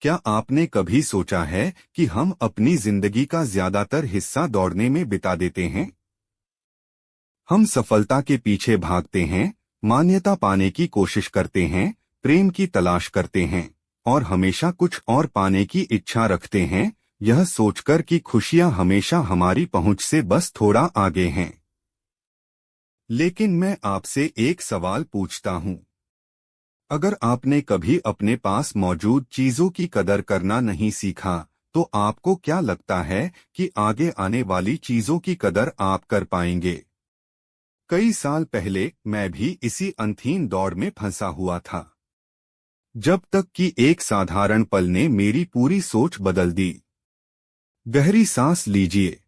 क्या आपने कभी सोचा है कि हम अपनी जिंदगी का ज्यादातर हिस्सा दौड़ने में बिता देते हैं? हम सफलता के पीछे भागते हैं, मान्यता पाने की कोशिश करते हैं, प्रेम की तलाश करते हैं और हमेशा कुछ और पाने की इच्छा रखते हैं, यह सोचकर कि खुशियां हमेशा हमारी पहुंच से बस थोड़ा आगे हैं। लेकिन मैं आपसे एक सवाल पूछता हूं। अगर आपने कभी अपने पास मौजूद चीजों की कदर करना नहीं सीखा, तो आपको क्या लगता है कि आगे आने वाली चीजों की कदर आप कर पाएंगे? कई साल पहले मैं भी इसी अनथीन दौड़ में फंसा हुआ था, जब तक कि एक साधारण पल ने मेरी पूरी सोच बदल दी। गहरी सांस लीजिए।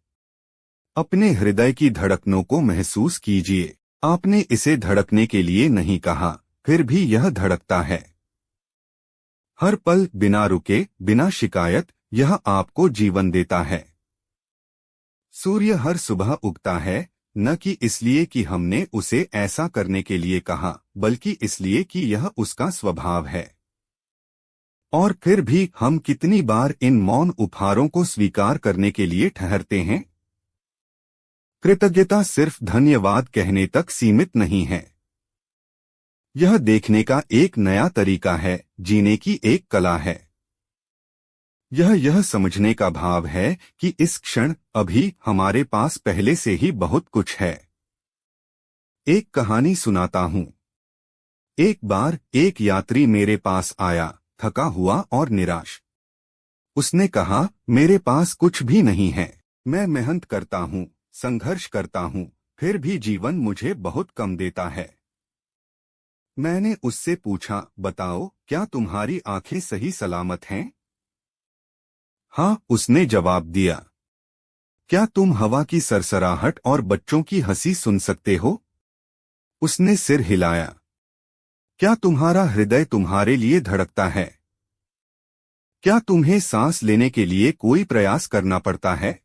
अपने हृदय की धड़कनों को महसूस कीजिए। आपने इसे धड़कने के लिए नहीं कहा, फिर भी यह धड़कता है। हर पल बिना रुके, बिना शिकायत, यह आपको जीवन देता है। सूर्य हर सुबह उगता है, न कि इसलिए कि हमने उसे ऐसा करने के लिए कहा, बल्कि इसलिए कि यह उसका स्वभाव है। और फिर भी हम कितनी बार इन मौन उपहारों को स्वीकार करने के लिए ठहरते हैं? कृतज्ञता सिर्फ धन्यवाद कहने तक सीमित नहीं है। यह देखने का एक नया तरीका है, जीने की एक कला है। यह समझने का भाव है कि इस क्षण अभी हमारे पास पहले से ही बहुत कुछ है। एक कहानी सुनाता हूँ। एक बार एक यात्री मेरे पास आया, थका हुआ और निराश। उसने कहा, मेरे पास कुछ भी नहीं है। मैं मेहनत करता हूँ, संघर्ष करता हूँ, फिर भी जीवन मुझे बहुत कम देता है। मैंने उससे पूछा, बताओ, क्या तुम्हारी आंखें सही सलामत हैं? हाँ, उसने जवाब दिया। क्या तुम हवा की सरसराहट और बच्चों की हंसी सुन सकते हो? उसने सिर हिलाया। क्या तुम्हारा हृदय तुम्हारे लिए धड़कता है? क्या तुम्हें सांस लेने के लिए कोई प्रयास करना पड़ता है?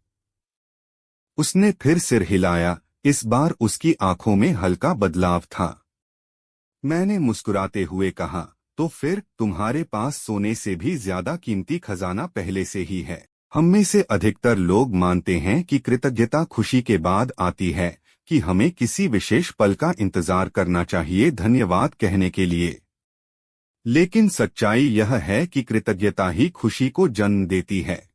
उसने फिर सिर हिलाया। इस बार उसकी आंखों में हल्का बदलाव था। मैंने मुस्कुराते हुए कहा, तो फिर तुम्हारे पास सोने से भी ज्यादा कीमती खजाना पहले से ही है। हम में से अधिकतर लोग मानते हैं कि कृतज्ञता खुशी के बाद आती है, कि हमें किसी विशेष पल का इंतजार करना चाहिए धन्यवाद कहने के लिए। लेकिन सच्चाई यह है कि कृतज्ञता ही खुशी को जन्म देती है।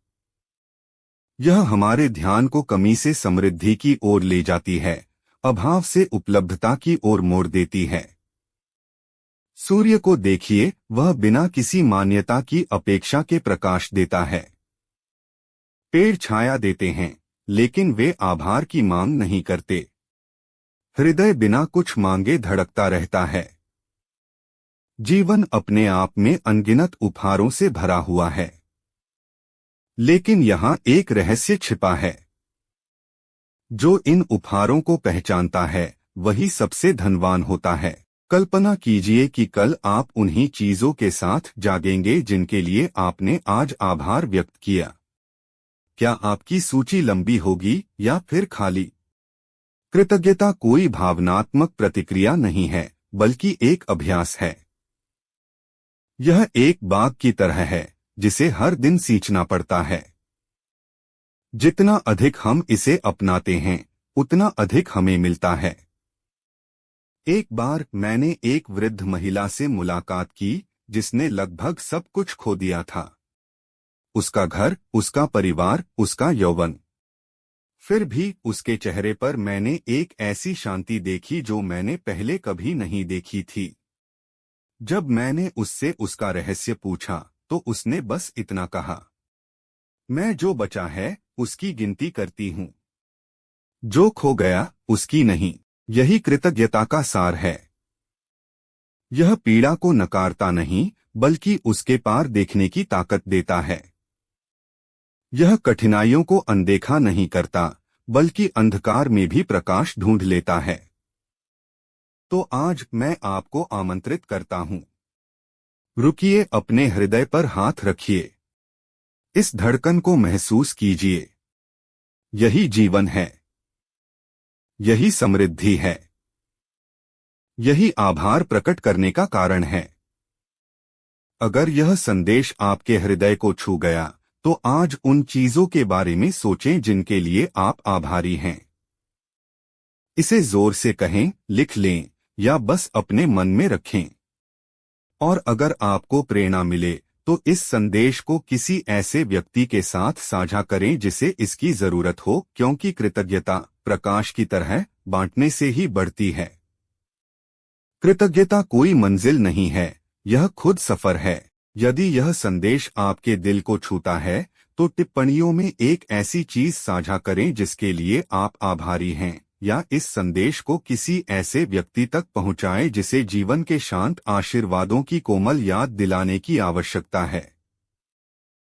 यह हमारे ध्यान को कमी से समृद्धि की ओर ले जाती है, अभाव से उपलब्धता की ओर मोड़ देती है। सूर्य को देखिए, वह बिना किसी मान्यता की अपेक्षा के प्रकाश देता है। पेड़ छाया देते हैं, लेकिन वे आभार की मांग नहीं करते। हृदय बिना कुछ मांगे धड़कता रहता है। जीवन अपने आप में अनगिनत उपहारों से भरा हुआ है। लेकिन यहाँ एक रहस्य छिपा है। जो इन उपहारों को पहचानता है, वही सबसे धनवान होता है। कल्पना कीजिए कि कल आप उन्हीं चीजों के साथ जागेंगे जिनके लिए आपने आज आभार व्यक्त किया। क्या आपकी सूची लंबी होगी या फिर खाली? कृतज्ञता कोई भावनात्मक प्रतिक्रिया नहीं है, बल्कि एक अभ्यास है। यह एक बाग की तरह है, जिसे हर दिन सींचना पड़ता है। जितना अधिक हम इसे अपनाते हैं, उतना अधिक हमें मिलता है। एक बार मैंने एक वृद्ध महिला से मुलाकात की, जिसने लगभग सब कुछ खो दिया था। उसका घर, उसका परिवार, उसका यौवन। फिर भी उसके चेहरे पर मैंने एक ऐसी शांति देखी जो मैंने पहले कभी नहीं देखी थी। जब मैंने उससे उसका रहस्य पूछा, तो उसने बस इतना कहा, मैं जो बचा है, उसकी गिनती करती हूँ। जो खो गया, उसकी नहीं। यही कृतज्ञता का सार है। यह पीड़ा को नकारता नहीं, बल्कि उसके पार देखने की ताकत देता है। यह कठिनाइयों को अनदेखा नहीं करता, बल्कि अंधकार में भी प्रकाश ढूंढ लेता है। तो आज मैं आपको आमंत्रित करता हूँ। रुकिए, अपने हृदय पर हाथ रखिए। इस धड़कन को महसूस कीजिए। यही जीवन है। यही समृद्धि है। यही आभार प्रकट करने का कारण है। अगर यह संदेश आपके हृदय को छू गया तो आज उन चीजों के बारे में सोचें जिनके लिए आप आभारी हैं। इसे जोर से कहें, लिख लें या बस अपने मन में रखें। और अगर आपको प्रेरणा मिले तो इस संदेश को किसी ऐसे व्यक्ति के साथ साझा करें जिसे इसकी जरूरत हो, क्योंकि कृतज्ञता प्रकाश की तरह बांटने से ही बढ़ती है। कृतज्ञता कोई मंजिल नहीं है, यह खुद सफर है। यदि यह संदेश आपके दिल को छूता है तो टिप्पणियों में एक ऐसी चीज साझा करें जिसके लिए आप आभारी हैं, या इस संदेश को किसी ऐसे व्यक्ति तक पहुंचाएं जिसे जीवन के शांत आशीर्वादों की कोमल याद दिलाने की आवश्यकता है।